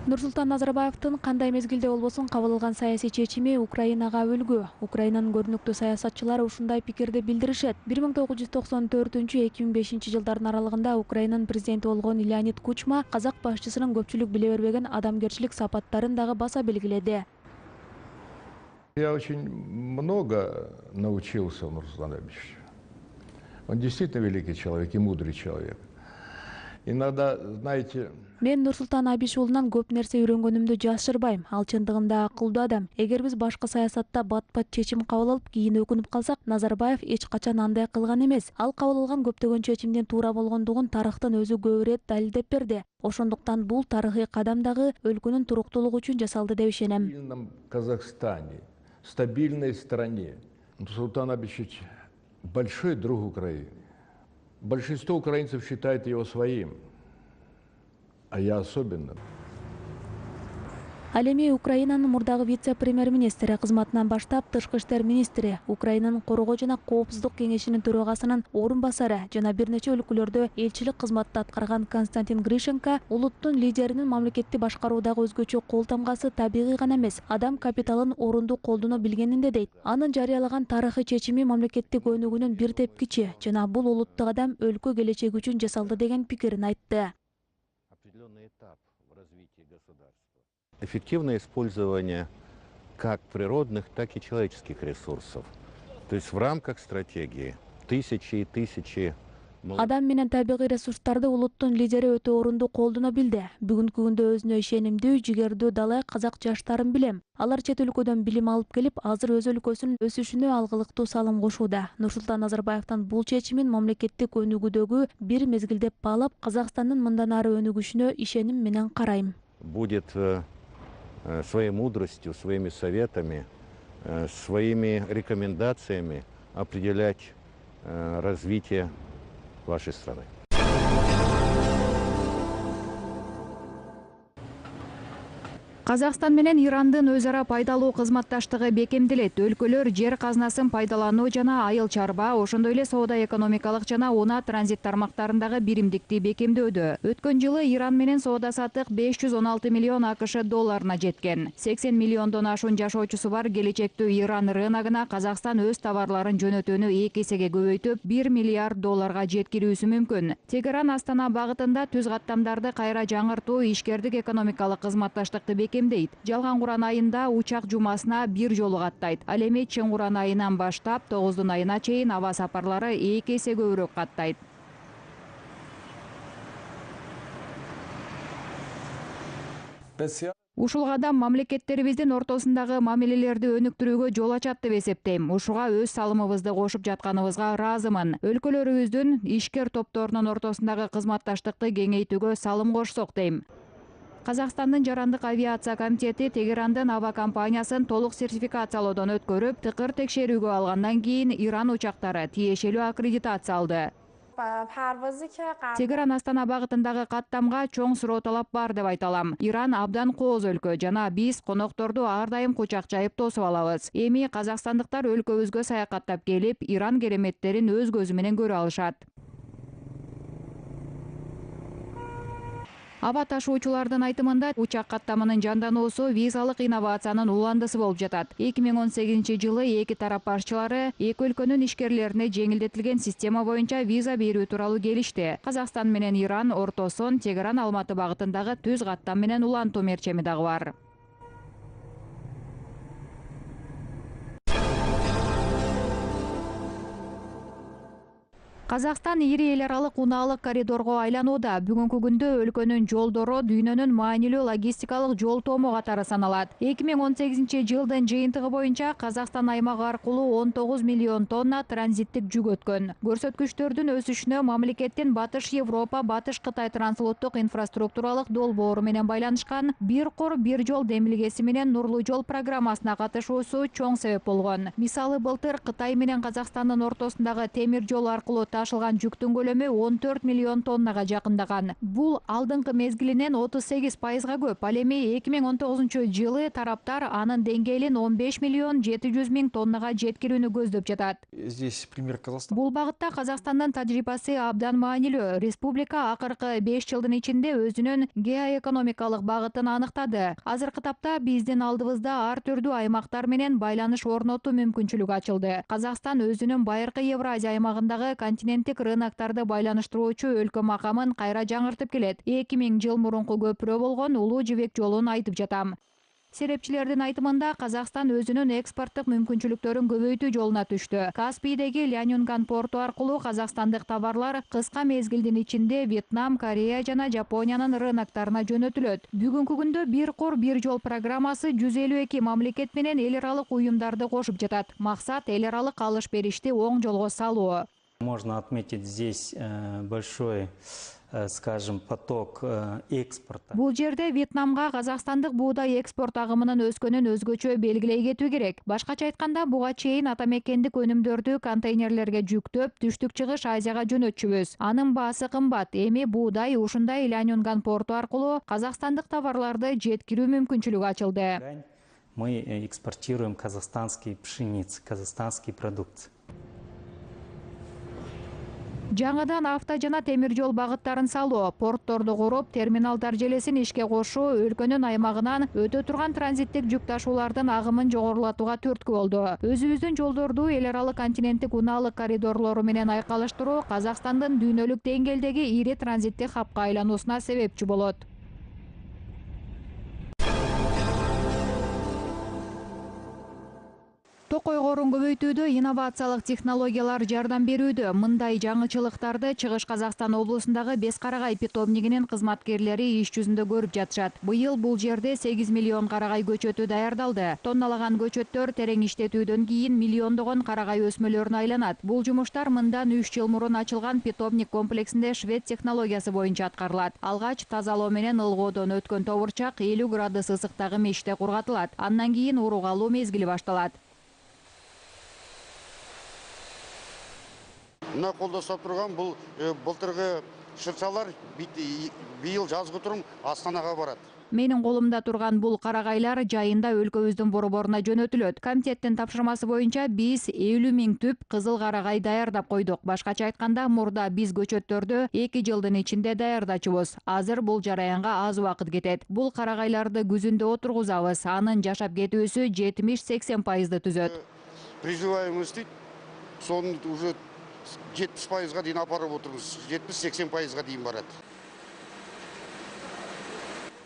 Нурсултан Назарбаевдин кандай мезгилде болбосун кабыл алган саясий чечими Украинага өлгү. Украинанын көрүнүктүү саясатчылары ушундай пикирди билдиришет. 1994-2005 жылдардын аралыгында Украинанын президенти болгон Леонид Кучма казак башчысынын көпчүлүк биле бербеген адамгерчилик сапаттарын дагы баса белгиледи. Я очень много научился у Нурсултана Абишевича. Он действительно великий человек и мудрый человек. Иногда, знаете... Мен Нурсултан Абишевичтен көп нерсе үйрөнгөнүмдү жашырбайм. Ал чындыгында акылдуу адам. Эгер биз башкы саясатта бат-бат чечим кабыл алып, кийин өкүнүп калсак, Назарбаев эч качан андай кылган эмес. Ал кабыл алган көптөгөн чечимдин туура болгондугун тарыхтын өзү көп ирет далилдеп берди. Ошондуктан бул тарыхый кадам дагы өлкөнүн туруктуулугу үчүн жасалды деп ишенем. В Казахстане, стабильной стране, Нурсултан Абишевич большой друг Украины. Большинство украинцев считает его своим, а я особенно. Ал эми Украинанын мурдагы вице-премьер-министри кызматынан баштап тышкы иштер министри, Украинанын коргоо жана коопсуздук кеңешинин төрагасынын орун басары жана бир нече өлкөлөрдө элчилик кызматты аткарган Константин Гришенко улуттун лидеринин мамлекетти башкаруудагы өзгөчө кол тамгасы табигый гана эмес, адам капиталын орунду колдоно билгенинде дейт. Анын жарыялаган тарыхый чечими мамлекеттик өнүгүүнүн бир тепкичи жана бул улуттук адам өлкө келечеги үчүн жасалды деген пикирин айтты. Эффективное использование как природных, так и человеческих ресурсов. То есть в рамках стратегии тысячи и тысячи... Адам менен табигый ресурстарды улуттун лидери өтө орунду колдоно билди. Бүгүнкү күндө өзүнө ишенимдүү, жигердүү далай казак жаштарын билем. Алар чет өлкөдөн билим алып келип, азыр өз өлкөсүнүн өсүшүнө алгылыктуу салым кошууда. Нурсултан Назарбаевдин бул чечимин мамлекеттик өнүгүүдөгү бир мезгилдеп баалап, Казакстандын мындан ары өнүгүшүнө ишеним менен карайм. Будет своей мудростью, своими советами, своими рекомендациями определять развитие вашей страны. Казакстан менен Ирандын өз ара пайдалуу кызматташтыгы бекемделет. Өлкөлөр жер казынасын пайдалануу жана айыл чарба, ошондой эле соода экономикалык жана унаа транзит тармактарындагы биримдикти бекемдөөдө. Өткөн жылы Иран менен соода саттык 516 миллион АКШ долларына жеткен. 80 миллиондон ашуун жашоочусу бар келечектүү Иран рыногуна Казакстан өз товарларын жөнөтүүнү 2 эсеге көбөйтүп, 1 миллиард долларга жеткирүүсү мүмкүн. Тегеран Астана багытында түз каттамдарды кайра жаңыртуу ишкердик экономикалык кызматташтыкты бекемдейт. Жалган Куран айында учак жумасына бир жолу каттайт. Ал эми Чың Куран айынан баштап 9 айына чейин аба сапарлары 2 эсе көбүрөөк каттайт. Ушул кадам мамлекеттерибиздин ортосундагы мамилелерди өнүктүрүүгө жол ачат деп эсептейм. Ушуга өз салымыбызды кошуп жатканыбызга ыраазымын. Өлкөлөрүбүздүн ишкер топторунун ортосундагы кызматташтыкты кеңейтүүгө салым кошсок дейм. Казакстандын жарандык авиация комитети Тегерандын аба компаниясын толук сертификациялоодон өткөрүп, тыкыр текшерүүгө алгандан кийин Иран учактары тиешелүү аккредитация алды. Тегеран Астана багытындагы каттамга чоң суроо талап бар деп айта алам. Иран абдан кооз өлкө жана биз конокторду ар дайым кучак жайып тосуп алабыз. Эми казакстандыктар өлкөбүзгө саякаттап келип, Иран кереметтерин өз көзү менен көрө алышат. Аба ташуучулардын айтымында учак каттамынын жандануусу визалык инновациянын уландысы болуп жатат. 2018 жылы эки тарап башчылары эки өлкөнүн ишкерлерине жеңилдетилген система боюнча виза берүү тууралуу келишти. Казакстан менен Иран ортосун Тегеран Алматы багытындагы түз каттам менен улантуу мерчеми дагы бар. Казакстан ири эл аралык унаалык коридорго айланууда. Бүгүнкү күндө өлкөнүн жолдору дүйнөнүн маанилүү логистикалык жол тому катары саналат. 2018 жылдын жыйынтыгы боюнча Казакстан аймагы аркылуу 19 миллион тонна транзиттик жүк өткөн. Көрсөткүчтөрдүн өсүшүнө мамлекеттин Батыш Европа, Батыш Кытай трансулуттук инфраструктуралык долбоору менен байланышкан бир кор бир жол демилгеси менен Нурлуу жол программасына катышуусу чоң себеп болгон. Мисалы былтыр Кытай менен Казакстандын ортосундагы темир жол аркылуу ташылган жүктүн көлөмү 14 миллион тоннага жакындаган. Бул алдыңкы мезгилинен 38%га көп. Ал эми 2019 тараптар анын деңгээлин 15 миллион 700 миң тоннага жеткирүүнү көздөп жатат. Здесь пример Казахстана. Бул багытта Казакстандын тажрыйбасы абдан маанилүү. Республика акыркы 5 жылдын ичинде өзүнүн геоэкономикалык багытын аныктады. Азыркы тапта биздин алдыбызда ар түрдүү аймактар менен байланыш орнотуу мүмкүнчүлүгү ачылды. Казакстан өзүнүн байыркы Евразия аймагындагы континенттик рыноктарды байланыштыруучу өлкө макамын кайра жаңыртып келет. 2000 жыл мурунку көпүрө болгон Улуу Жибек жолун айтып жатам. Серепчилердин айтымында Казакстан өзүнүн экспорттук мүмкүнчүлүктөрүн көбөйтүү жолуна түштү. Каспийдеги Ляньюнган порту аркылуу казакстандык товарлар кыска мезгилдин ичинде Вьетнам, Корея жана Жапониянын рыноктарына жөнөтүлөт. Бүгүнкү күндө бир кор бир жол программасы 152 мамлекет менен эл аралык уюмдарды кошуп жатат. Максат эл аралык алыш-беришти оң жолго салуу. Можно отметить здесь большой, скажем, поток экспорта. Бул жерде Вьетнамга казакстандык буудай экспорт агымынын өскөнүн өзгөчө белгилей кетүү керек. Башкача айтканда, буга чейин ата мекендик өнүмдөрдү контейнерлерге жүктөп, түштүк-чыгыш Азияга жөнөтчүбүз. Анын баасы кымбат. Эми буудай ушундай Ляньюнган порту аркылуу казакстандык товарларды жеткирүү мүмкүнчүлүгү ачылды. Мы экспортируем казахстанские пшеницы, казахстанские продукты. Жаңыдан авто жана темир жол багыттарын салуу, портторду куруп, терминалдар желесин ишке кошуу өлкөнүн аймагынан өтө турган транзиттик жүк ташуулардын агымын жогорулатууга түрткү болду. Өзүбүздүн жолдорду эл аралык континенттик унаалык коридорлору менен айкалыштыруу Казакстандын дүйнөлүк деңгээлдеги ири транзиттик хабка айлануусуна себепчи болот. Токойгорун көбөйтүүдө инновациялык технологиялар жардам берүүдө. Мындай жаңычылыктарды Чыгыш Казакстан облусундагы Бес Карагай питомнигинин кызматкерлери иш жүзүндө көрүп жатышат. Быйыл бул жерде 8 миллион карагай көчөтү даярдалды. Тонналаган көчөттөр терең иштетүүдөн кийин миллиондогон карагай өсмөлөрүнө айланат. Бул жумуштар мындан 3 жыл мурун ачылган питомник комплексинде швед технологиясы боюнча аткарылат. Алгач тазалоо менен ылгоодон өткөн тобурчак 50 градус ысыктагы меште кургатылат. Андан кийин уругалуу мезгили башталат. Мына колдо ұстап тұрған бұл былтырғы шыршалар бийыл жазғы турум Астанага барат. Менин колумда турган бул карагайлар жайында өлкөбүздүн борборуна жөнөтүлөт. Комитеттин тапшырмасы боюнча биз 50 миң түп кызыл карагай даярдап койдук. Башкача айтканда, мурда биз көчөттөрдү 2 жылдын ичинде даярдачубуз. Азыр бул жараянга аз убакыт кетет. Бул карагайларды күзүндө отургузабыз. Анын жашап кетүүсү 70-80% түзөт. Приживаемость сонун уже 70%-га дейін апарып отырмыз. 70-80%-га дейін барат.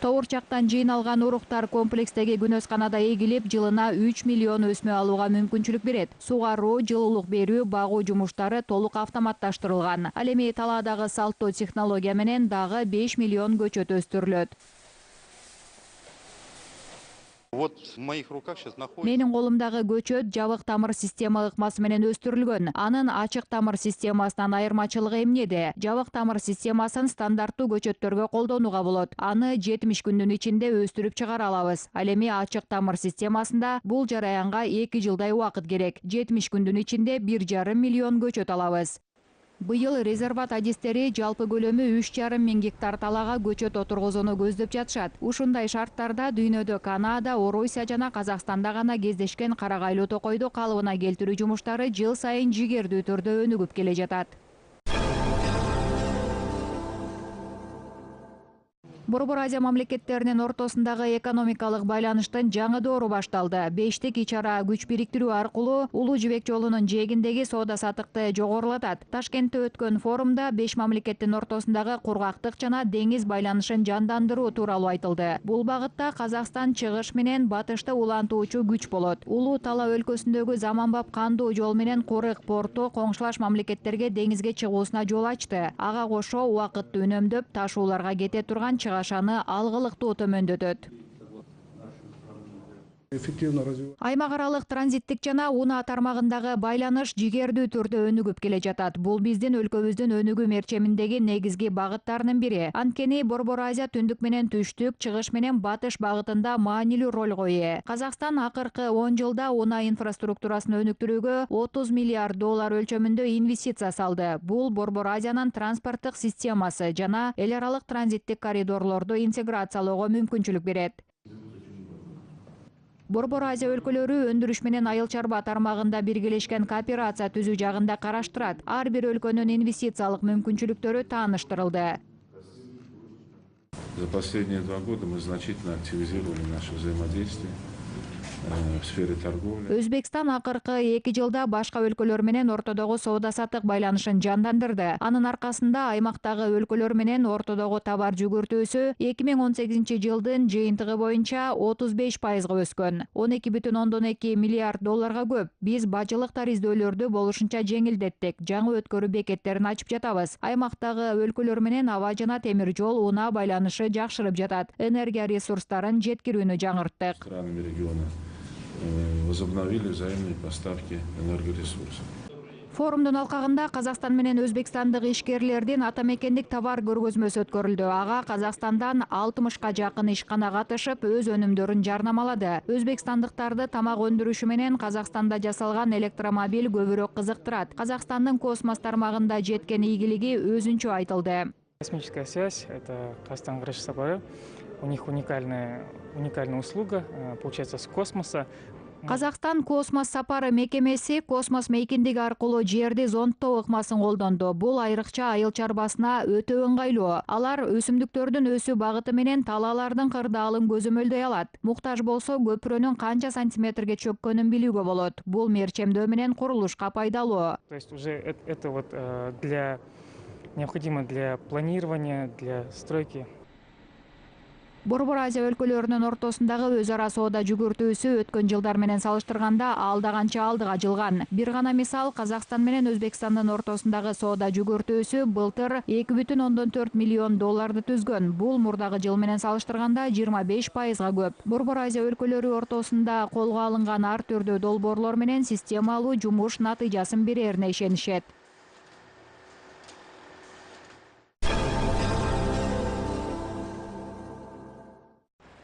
Тобурчактан жыйналган уруктар комплекстеги күнөсканада эгилип, жылына 3 миллион өсмө алууга мүмкүнчүлүк берет. Сугаруу, жылуулук берүү, багуу жумуштары толук автоматташтырылган. Ал эми талаадагы салттуу технология менен дагы 5 миллион көчөт өстүрүлөт. Вот в моих руках сейчас находится. Менин колумдагы көчөт жабык тамыр система ыкмасы менен өстүрүлгөн. Анын ачык тамыр системасынан айырмачылыгы эмнеде? Жабык тамыр системасын стандарттуу көчөттөргө колдонууга болот. Аны 70 күндүн ичинде өстүрүп чыгара алабыз. Ал эми ачык тамыр системасында бул жараянга 2 жылдай убакыт керек. 70 күндүн ичинде 1,5 миллион көчөт алабыз. Быйыл резерват адистери жалпы көлөмү 3,5 миң гектар талаага көчөт отургузууну көздөп жатышат. Ушундай шарттарда дүйнөдө Канада, Орусия жана Казакстанда гана кездешкен карагайлуу токойду калыбына келтирүү жумуштары жыл сайын жигердүү түрдө өнүгүп келе жатат. Борбор Азия мамлекеттеринин ортосундагы экономикалык байланыштын жаңы доору башталды. 5тик ичара күч бириктирүү аркылуу Улуу Жибек жолунун жээгиндеги соода саттыкты жогорулатат. Ташкентте өткөн форумда 5 мамлекеттин ортосундагы кургактык жана деңиз байланышын жандандыруу тууралуу айтылды. Бул багытта Казакстан чыгыш менен батышты улантуучу күч болот. Улуу Тала өлкөсүндөгү заманбап кандуу жол менен Курык порту коңшулаш мамлекеттерге деңизге чыгуусуна жол ачты. Ага кошо убакытты үнөмдөп, ташууларга кете турган чыгашаны алгылыктуу төмөндөтөт. Аймак аралык транзиттик жана унаа тармагындагы байланыш жигердүү түрдө өнүгүп келе жатат. Бул биздин өлкөбүздүн өнүгүү мерчеминдеги негизги багыттарынын бири. Анткени Борбор Азия түндүк менен түштүк, чыгыш менен батыш багытында маанилүү ролго ээ. Казакстан акыркы 10 жылда унаа инфраструктурасын өнүктүрүүгө 30 миллиард доллар өлчөмүндө инвестиция салды. Бул Борбор Азиянын транспорттук системасы жана эл аралык транзиттик коридорлорду интеграциялоого мүмкүнчүлүк берет. Борбор Азия өлкөлөрү өндүрүш менен айыл чарба тармагында биргелешкен кооперация түзүү жагында караштырат. Ар бир өлкөнүн инвестициялык мүмкүнчүлүктөрү тааныштырылды. За последние 2 года мы значительно активизировали наше взаимодействие в сфере торговли. Өзбекстан акыркы 2 жылда башка өлкөлөр менен ортодогу соода-саттык байланышын жандандырды. Анын аркасында аймактагы өлкөлөр менен ортодогу товар жүгүртүүсү 2018 жылдын жыйынтыгы боюнча 35%га өскөн. 12,2 миллиард долларга көп. Биз бажылык тариздөөлөрдү болушунча жеңилдеттик. Жаңы өткөрүү бекеттерин ачып жатабыз. Аймактагы өлкөлөр менен аба жана темир жол унаа байланышы жакшырып жатат. Энергия ресурстарын жеткирүүнү жаңырттык. Возобновили взаимные поставки энергоресурсов. Форумдун алкагында Казакстан менен Өзбекстандык ишкерлердин атамекендик товар көргөзмөсү өткөрүлдү. Ага Казакстандан 60га жакын ишкана катышып, өз өнүмдөрүн жарнамалады. Өзбекстандыктарды тамак өндүрүшү менен Казакстанда жасалган электромобиль көбүрөөк кызыктырат. Казакстандын космос тармагында жеткен ийгилиги өзүнчө айтылды. Космическая связь — это Казахстан Грыш Сапары. У них уникальная услуга, получается, с космоса. Казакстан космос сапары мекемеси космос мейкиндиги аркылуу жерди зондтоо ыкмасын колдонду. Бул айрыкча айыл чарбасына өтө ыңгайлуу. Алар өсүмдүктөрдүн өсүү багыты менен талаалардын кырдаалын көзөмөлдөй алат. Муктаж болсо көпүрөнүн канча сантиметрге чөккөнүн билүүгө болот. Бул мерчемдөө менен курулушка пайдалуу. То есть уже это вот необходимо для планирования, для стройки. Борбор Азия өлкөлөрүнүн ортосундагы өз ара соода жүгүртүүсү өткөн жылдар менен салыштырганда алда канча алдыга жылган. Бир гана мисал, Казакстан менен Өзбекстандын ортосундагы соода жүгүртүүсү былтыр 2,4 миллион долларды түзгөн. Бул мурдагы жыл менен салыштырганда 25%га көп. Борбор Азия өлкөлөрү ортосунда колго алынган ар түрдүү долбоорлор менен системалуу жумуш натыйжасын берерине ишенишет.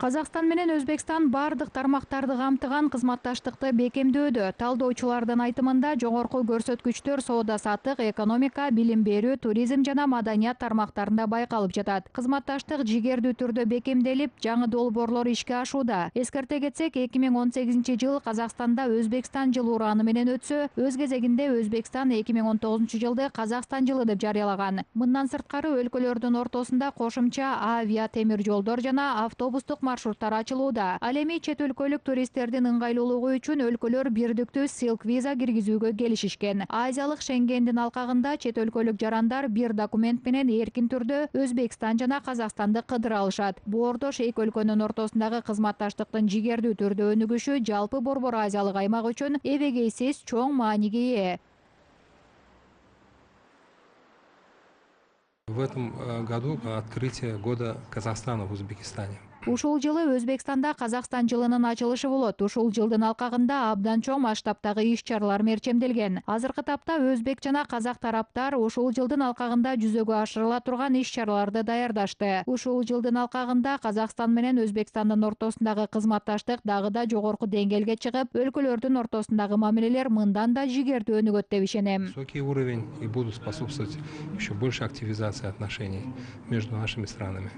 Казакстан менен Өзбекстан бардык тармактарды камтыган кызматташтыкты бекемдөөдө. Талдоочулардын айтымында жогорку көрсөткүчтөр соода-саттык, экономика, билим берүү, туризм жана маданият тармактарында байкалып жатат. Кызматташтык жигердүү түрдө бекемделип, жаңы долбоорлор ишке ашууда. Эскерте кетсек, 2018 жыл Казакстанда Өзбекстан жылы ураны менен өтсө, өз кезегинде Өзбекстан 2019 жылды Казакстан жылы деп жарыялаган. Мындан сырткары өлкөлөрдүн ортосунда кошумча авиа темир жолдор жана автобустук маршруттар ачылууда. Ал эми чет өлкөлүк туристтердин ыңгайлуулугу үчүн өлкөлөр бирдиктүү силк виза киргизүүгө келишишкен. Азиялык Шенгендин алкагында чет өлкөлүк жарандар бир документ менен эркин түрдө Өзбекстан жана Казакстанды кыдыра алышат. Боордош эки өлкөнүн ортосундагы кызматташтыктын жигердүү түрдө өнүгүшү жалпы Борбор Азиялык аймак үчүн эбегейсиз чоң мааниге ээ. В этом году открытие года Казахстана в Узбекистане. Ушул жылы Өзбекстанда Казакстан жылынын ачылышы болот. Ушул жылдын алкагында абдан чоң масштабтагы иш-чаралар мерчемделген. Азыркы тапта өзбек жана казак тараптар ушул жылдын алкагында жүзөгө ашырыла турган иш-чараларды даярдашты. Ушул жылдын алкагында Казакстан менен Өзбекстандын ортосундагы кызматташтык дагы да жогорку деңгээлге чыгып, өлкөлөрдүн ортосундагы мамилелер мындан да жигердүү өнүгөт деп ишенем. Высокий уровень и будут способствовать еще больше активизации отношений между нашими странами.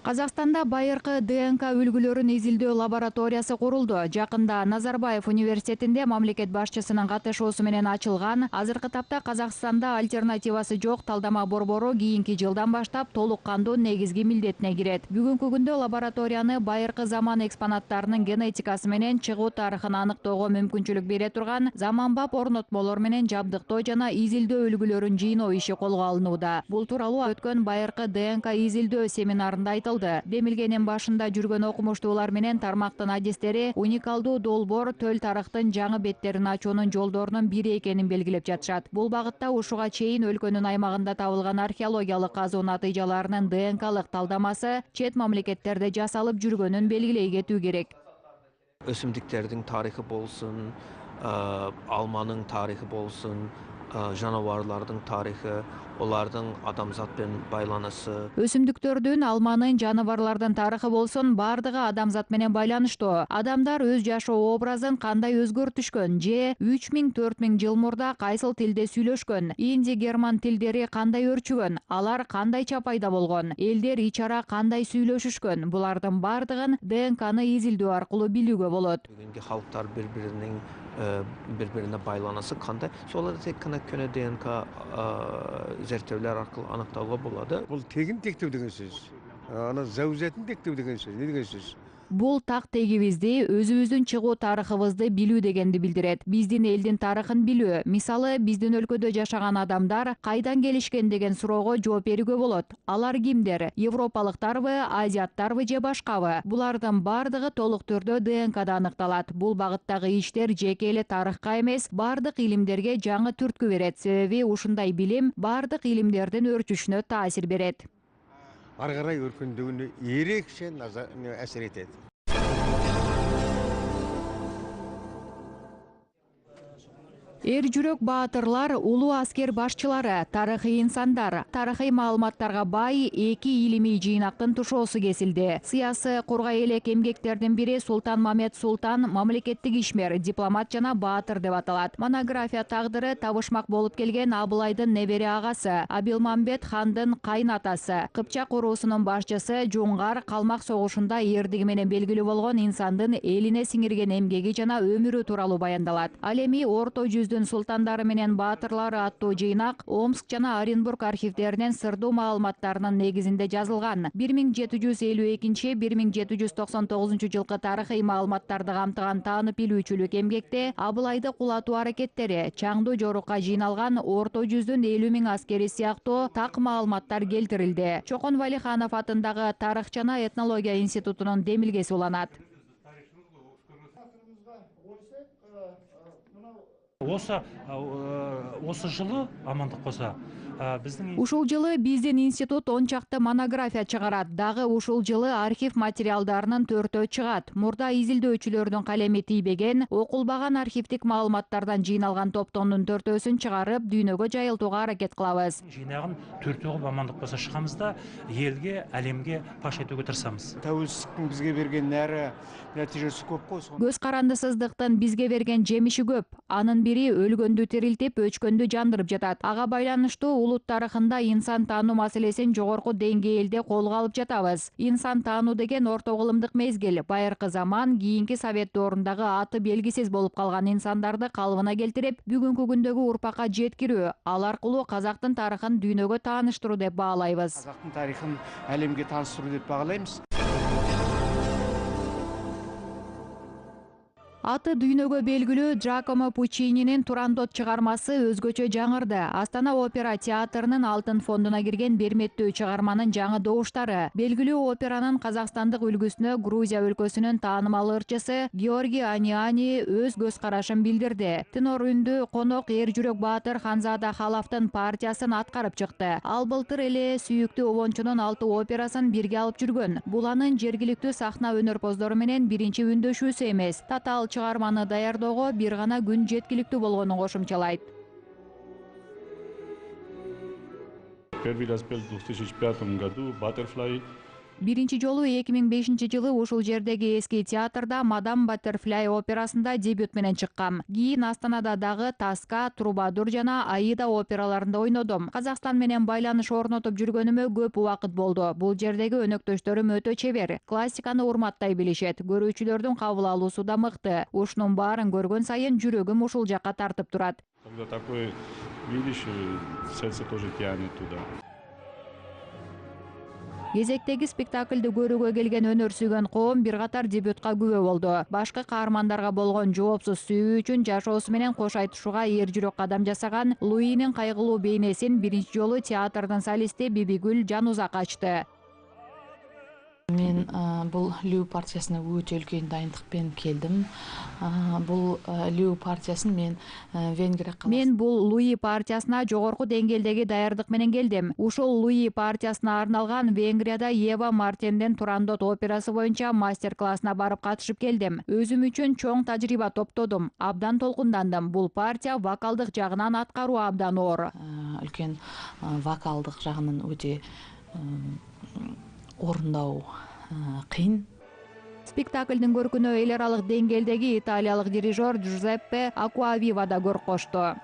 Казакстанда байыркы ДНК үлгүлөрүн изилдөө лабораториясы курулду. Жакында Назарбаев университетинде мамлекет башчысынын катышуусу менен ачылган. Азыркы тапта Казакстанда альтернативасы жок талдама борбору кийинки жылдан баштап толук кандуу негизги милдетине кирет. Бүгүнкү күндө лабораторияны байыркы заман экспонаттарынын генетикасы менен чыгуу тарыхын аныктоого мүмкүнчүлүк бере турган заманбап орнотмолор менен жабдыктоо жана изилдөө үлгүлөрүн жыйноо иши колго алынууда. Бул тууралуу өткөн байыркы ДНК изилдөө семинарында айтылды. айтылды. Демилгенин башында жүргөн окумуштуулар менен тармактын адистери уникалдуу долбоор төл тарыхтын жаңы беттерин ачуунун жолдорунун бири экенин белгилеп жатышат. Бул багытта ушуга чейин өлкөнүн аймагында табылган археологиялык казуу натыйжаларынын ДНК-лык талдамасы чет мамлекеттерде жасалып жүргөнүн белгилей кетүү керек. Өсімдіктердің тарихы болсын, алманың тарихы болсын, жануарлардың тарихы, олардың адамзатпен байланысы. Өсүмдүктөрдүн, алманын, жаныбарлардын тарыхы болсун, бардыгы адамзат менен байланыштуу. Адамдар өз жашоо образын кандай өзгөртүшкөн же 3000-4000 жыл мурда кайсыл тилде сүйлөшкөн, инди герман тилдери кандай өрчүгөн, алар кандайча пайда болгон, элдер ич-ара кандай сүйлөшүшкөн, булардын бардыгын ДНК-ны изилдөө аркылуу билүүгө болот. Бүгүнкү халыктар биrbirine байланысы кандай? Соларды тек қана көне ДНК зерттеулер аркылуу аныктауга болот. Бул тегин тектөө деген сөз. Ана заузетін тектөө деген сөз. Не деген сөз? Бул так тегибизди, өзүбүздүн чыгуу тарыхыбызды билүү дегенди билдирет. Биздин элдин тарыхын билүү. Мисалы, биздин өлкөдө жашаган адамдар кайдан келишкен деген суроого жооп берүүгө болот. Алар кимдер? Европалыктарбы, азиаттарбы же башкабы? Булардын бардыгы толук түрдө ДНКда аныкталат. Бул багыттагы иштер жеке эле тарыхка эмес, бардык илимдерге жаңы түрткү берет. Себеби ушундай билим бардык илимдердин өрчүшүнө таасир берет. Ары карай өркүндөгүнө эрекче әсер етеді. Эр жүрөк баатырлар, улуу аскер башчылары, тарыхый инсандар, тарыхый маалыматтарга бай эки илимий жыйнактын тушоосу кесилди. Сыясы кургай элек эмгектердин бири Султан Мамед Султан мамлекеттик ишмер, дипломат жана баатыр деп аталат. Монография тагдыры табышмак болуп келген Абылайдын небере агасы, Абилмамбет хандын кайнатасы, Кыпчак уруусунун башчысы, Жуңгар калмак согушунда эрдиги менен белгилүү болгон инсандын элине сиңирген эмгеги жана өмүрү тууралуу баяндалат. Ал эми орто жүздүн султандары менен баатырлары аттуу жыйнак Омск жана Оренбург архивдеринен сырдуу маалыматтарынын негизинде жазылган. 1752-1799 жылкы тарыхый маалыматтарды камтыган таанып билүүчүлүк эмгекте Абылайды кулатуу аракеттери, чаңдуу жорукка жыйналган орто жүздүн 50 000 аскери сыяктуу так маалыматтар келтирилди. Чокон Валиханов атындагы Тарых жана этнология институтунун демилгеси уланат. Осы жылы амандық болса Ушул жылы биздин институт 10 чакты монография чыгарат. Дагы ушул жылы архив материалдарынын 4-өө чыгат. Мурда изилдөөчүлөрдүн калеми тийбеген, окулбаган архивдик маалыматтардан жыйналган топтомдун 4-өсүн чыгарып, дүйнөгө жайылтууга аракет кылабыз. Жыйнагын 4-өө амандык болсо чыгабыз да, элге, әлемге паш этүүгө тырышабыз. Тәуелсиздиктин бизге берген нәре нәтижеси көп кой. Көз карандысыздыктын бизге берген жемиши көп. Анын бири өлгөндү тирилтип, өчкөндү жандырып жатат. Ага байланыштуу улут тарыхында инсан таануу маселесин жогорку деңгээлде колго алып жатабыз. Инсан таануу деген орто кылымдык мезгил, байыркы заман, кийинки совет доорундагы аты белгисиз болуп калган инсандарды калыбына келтирип, бүгүнкү күндөгү урпакка жеткирүү, ал аркылуу казактын тарыхын дүйнөгө тааныштыруу деп баалайбыз. Казактын тарыхын әлемге тааныштыруу деп баалайбыз. Аты дүйнөгө белгилүү Джакомо Пуччининин Турандот чыгармасы өзгөчө жаңырды. Астана опера театрынын алтын фондуна кирген берметтүү чыгарманын жаңы добуштары. Белгилүү операнын казакстандык үлгүсүнө Грузия өлкөсүнүн таанымал ырчысы Георгий Аниани өз көз карашын билдирди. Тенор үндү конок эр жүрөк баатыр Ханзада Халафтын партиясын аткарып чыкты. Ал былтыр эле сүйүктүү обончунун 6 операсын бирге алып жүргөн. Бул анын жергиликтүү сахна өнөрпоздору менен биринчи үндөшүүсү эмес. Татаал чыгарманы даярдоого бир гана күн жеткиликтүү болгонун кошумчалайт. Первый раз пел в 2005 году Butterfly. Биринчи жолу 2005 жылы ушул жердеги эски театрда Мадам Баттерфляй операсында дебют менен чыккам. Кийин Астанада дагы Таска, Трубадур жана Аида операларында ойнодум. Казакстан менен байланыш орнотуп жүргөнүмө көп убакыт болду. Бул жердеги өнөктөштөрүм өтө чебер. Классиканы урматтай билишет. Көрүүчүлөрдүн кабыл алуусу да мыкты. Ушунун баарын көргөн сайын жүрөгүм ушул жакка тартып турат. Когда такое видишь, сердце тоже тянет туда. Кезектеги спектакльды көрүүгө келген өнөр сүйгөн коом бир катар дебютка күбө болду. Башкы каармандарга болгон жоопсуз сүйүү үчүн жашоосу менен кош айтышууга эр жүрөк кадам жасаган Луинин кайгылуу бейнесин биринчи жолу театрдын солисти Бибигүл Жанузак ачты. Мен бұл Лю партиясына өте үлкен дайындықпен келдім. Бұл Лю партиясын мен Венгрия қаласы. Мен бұл Луи партиясына жогорку деңгээлдеги даярдык менен келдим. Ушул Луи партиясына арналган Венгрияда Ева Мартенден Турандот операсы боюнча мастер-классына барып катышып келдим. Өзүм үчүн чоң тажрыйба топтодум. Абдан толкундандым. Бұл партия вокалдык жагынан аткаруу абдан оор. Үлкен вокалдык жагынан өте орындау кыйын. Спектаклдин көркүнө эл аралык деңгээлдеги италиялык дирижер Джузеппе Акуавива да көрк кошту.